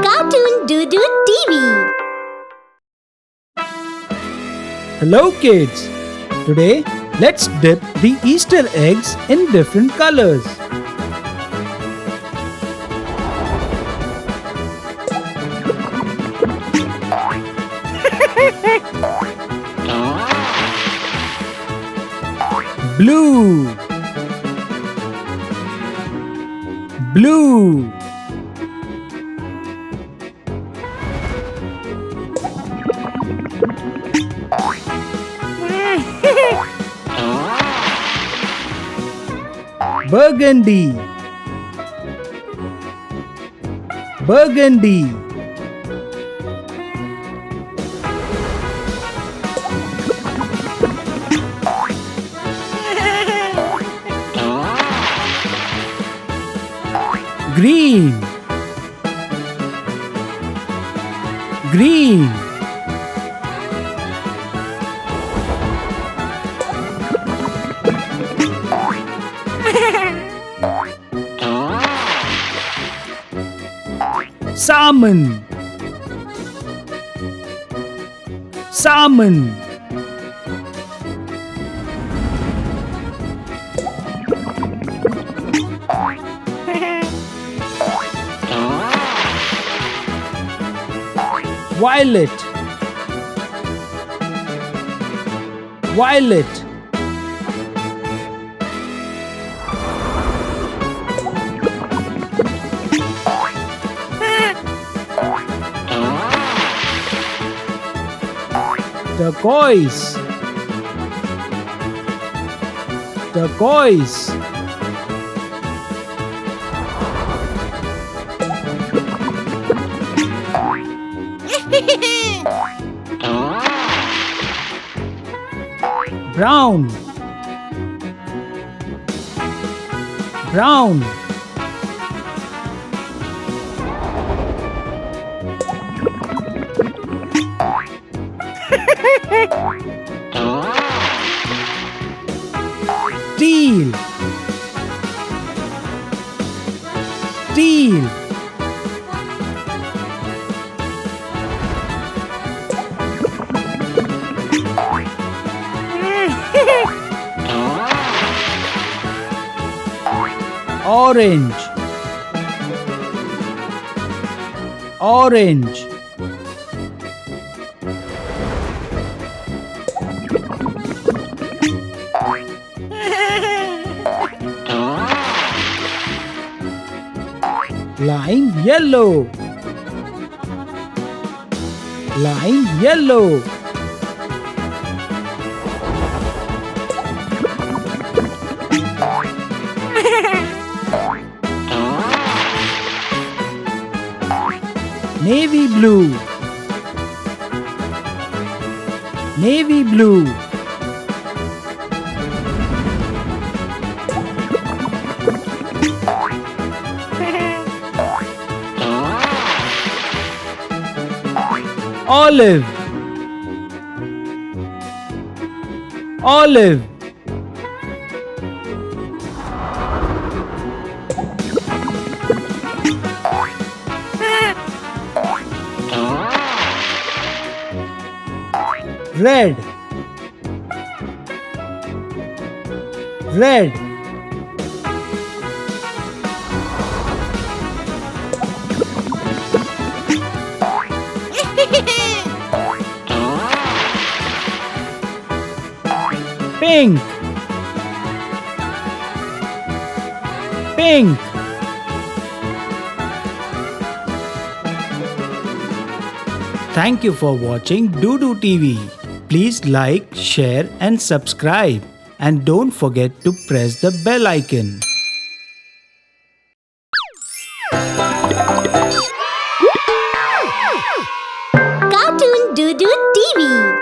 Cartoon Doo-Doo TV. Hello kids! Today, let's dip the Easter eggs in different colors. Blue, blue, burgundy, burgundy, green, green, salmon, salmon, violet, violet, turquoise, turquoise, brown, brown, teal, teal, orange, orange, lime yellow, lime yellow, navy blue, navy blue, olive, olive, red, red, pink, pink, thank you for watching Doo-Doo TV. Please like, share and subscribe, and don't forget to press the bell icon. Cartoon Doo-Doo TV.